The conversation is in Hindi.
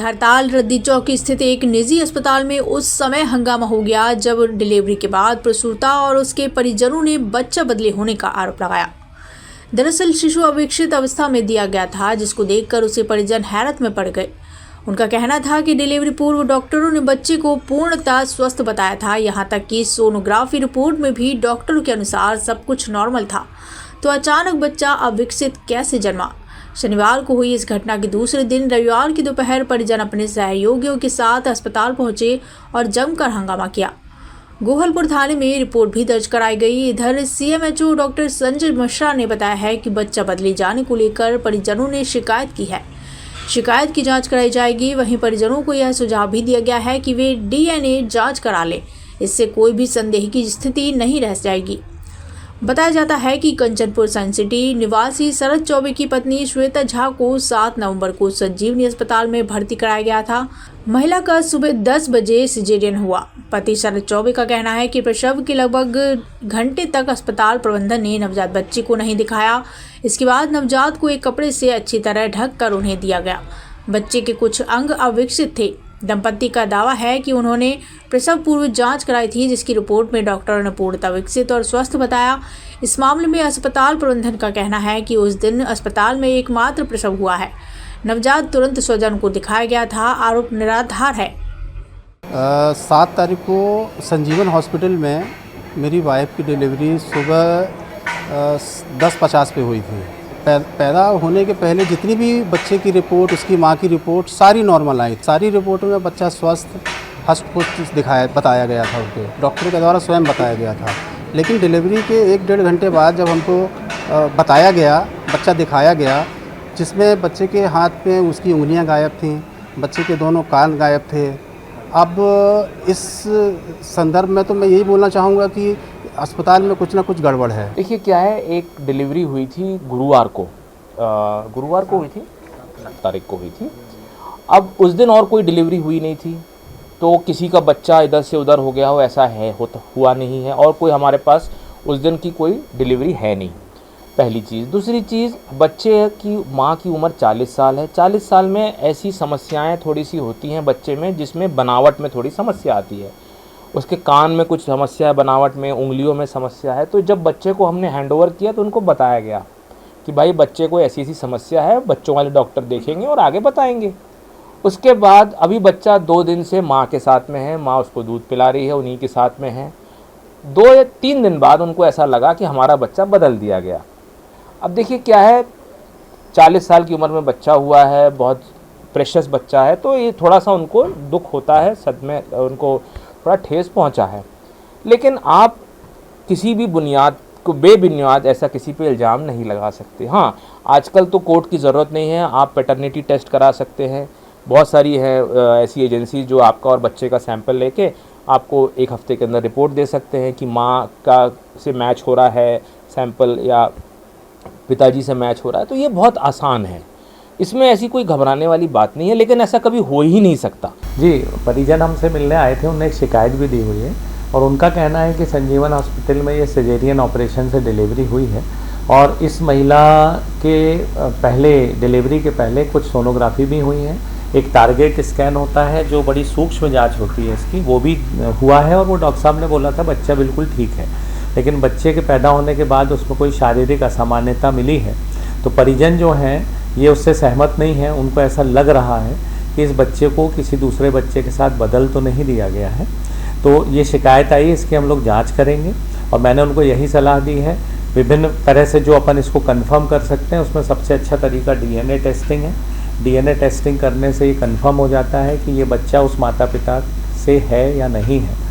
हड़ताल रद्दी चौक स्थित एक निजी अस्पताल में उस समय हंगामा हो गया जब डिलीवरी के बाद प्रसूता और उसके परिजनों ने बच्चा बदली होने का आरोप लगाया। दरअसल शिशु अविकसित अवस्था में दिया गया था, जिसको देखकर उसे परिजन हैरत में पड़ गए। उनका कहना था कि डिलीवरी पूर्व डॉक्टरों ने बच्चे को पूर्णतः स्वस्थ बताया था। यहाँ तक कि सोनोग्राफी रिपोर्ट में भी डॉक्टरों के अनुसार सब कुछ नॉर्मल था, तो अचानक बच्चा अविकसित कैसे जन्मा। शनिवार को हुई इस घटना के दूसरे दिन रविवार की दोपहर परिजन अपने सहयोगियों के साथ अस्पताल पहुंचे और जमकर हंगामा किया। गोहलपुर थाने में रिपोर्ट भी दर्ज कराई गई। इधर सीएमएचओ डॉक्टर संजय मिश्रा ने बताया है कि बच्चा बदले जाने को लेकर परिजनों ने शिकायत की है। शिकायत की जांच कराई जाएगी। वहीं परिजनों को यह सुझाव भी दिया गया है कि वे डीएनए जांच करा लें, इससे कोई भी संदेह की स्थिति नहीं रह जाएगी। बताया जाता है कि कंचनपुर साइंस सिटी निवासी शरद चौबे की पत्नी श्वेता झा को 7 नवंबर को संजीवनी अस्पताल में भर्ती कराया गया था। महिला का सुबह 10 बजे सिजेरियन हुआ। पति शरद चौबे का कहना है कि प्रसव के लगभग घंटे तक अस्पताल प्रबंधन ने नवजात बच्चे को नहीं दिखाया। इसके बाद नवजात को एक कपड़े से अच्छी तरह ढक कर उन्हें दिया गया। बच्चे के कुछ अंग अविकसित थे। दंपति का दावा है कि उन्होंने प्रसव पूर्व जांच कराई थी, जिसकी रिपोर्ट में डॉक्टरों ने पूर्णतः विकसित और स्वस्थ बताया। इस मामले में अस्पताल प्रबंधन का कहना है कि उस दिन अस्पताल में एकमात्र प्रसव हुआ है। नवजात तुरंत स्वजन को दिखाया गया था। आरोप निराधार है। 7 तारीख को संजीवन हॉस्पिटल में मेरी वाइफ की डिलीवरी सुबह 10:50 पे हुई थी। पैदा होने के पहले जितनी भी बच्चे की रिपोर्ट, उसकी माँ की रिपोर्ट सारी नॉर्मल आई। सारी रिपोर्टों में बच्चा स्वस्थ हष्ट-पुष्ट बताया गया था, उनके डॉक्टर के द्वारा स्वयं बताया गया था। लेकिन डिलीवरी के 1-1.5 घंटे बाद जब हमको बताया गया, बच्चा दिखाया गया, जिसमें बच्चे के हाथ में उसकी उंगलियां गायब थीं, बच्चे के दोनों कान गायब थे। अब इस संदर्भ में तो मैं यही बोलना चाहूँगा कि अस्पताल में कुछ ना कुछ गड़बड़ है। देखिए क्या है, एक डिलीवरी हुई थी गुरुवार को हुई थी, तारीख को हुई थी। अब उस दिन और कोई डिलीवरी हुई नहीं थी, तो किसी का बच्चा इधर से उधर हो गया हो ऐसा है हुआ नहीं है, और कोई हमारे पास उस दिन की कोई डिलीवरी है नहीं, पहली चीज़। दूसरी चीज़, बच्चे की माँ की उम्र 40 साल है। 40 साल में ऐसी समस्याएं थोड़ी सी होती हैं बच्चे में, जिसमें बनावट में थोड़ी समस्या आती है। उसके कान में कुछ समस्या है, बनावट में, उंगलियों में समस्या है। तो जब बच्चे को हमने हैंडओवर किया तो उनको बताया गया कि भाई बच्चे को ऐसी ऐसी समस्या है, बच्चों वाले डॉक्टर देखेंगे और आगे बताएंगे। उसके बाद अभी बच्चा 2 दिन से माँ के साथ में है, माँ उसको दूध पिला रही है, उन्हीं के साथ में है। 2 या 3 दिन बाद उनको ऐसा लगा कि हमारा बच्चा बदल दिया गया। अब देखिए क्या है, 40 साल की उम्र में बच्चा हुआ है, बहुत प्रेशियस बच्चा है, तो ये थोड़ा सा उनको दुख होता है, सदमे, उनको थोड़ा ठेस पहुंचा है। लेकिन आप किसी भी बुनियाद को बेबुनियाद ऐसा किसी पे इल्ज़ाम नहीं लगा सकते। हाँ, आजकल तो कोर्ट की ज़रूरत नहीं है, आप पैटर्निटी टेस्ट करा सकते हैं। बहुत सारी है ऐसी एजेंसी जो आपका और बच्चे का सैंपल लेके आपको 1 हफ्ते के अंदर रिपोर्ट दे सकते हैं कि माँ का से मैच हो रहा है सैंपल या पिताजी से मैच हो रहा है। तो ये बहुत आसान है, इसमें ऐसी कोई घबराने वाली बात नहीं है, लेकिन ऐसा कभी हो ही नहीं सकता। जी, परिजन हमसे मिलने आए थे, उन्होंने एक शिकायत भी दी हुई है और उनका कहना है कि संजीवन हॉस्पिटल में ये सिजेरियन ऑपरेशन से डिलीवरी हुई है और इस महिला के पहले डिलीवरी के पहले कुछ सोनोग्राफी भी हुई है। एक टारगेट स्कैन होता है जो बड़ी सूक्ष्म जांच होती है इसकी, वो भी हुआ है और वो डॉक्टर साहब ने बोला था बच्चा बिल्कुल ठीक है। लेकिन बच्चे के पैदा होने के बाद उसमें कोई शारीरिक असामान्यता मिली है, तो परिजन जो हैं ये उससे सहमत नहीं है। उनको ऐसा लग रहा है कि इस बच्चे को किसी दूसरे बच्चे के साथ बदल तो नहीं दिया गया है। तो ये शिकायत आई, इसकी हम लोग जांच करेंगे और मैंने उनको यही सलाह दी है। विभिन्न तरह से जो अपन इसको कंफर्म कर सकते हैं, उसमें सबसे अच्छा तरीका डीएनए टेस्टिंग है। डीएनए टेस्टिंग करने से ये कंफर्म हो जाता है कि ये बच्चा उस माता पिता से है या नहीं है।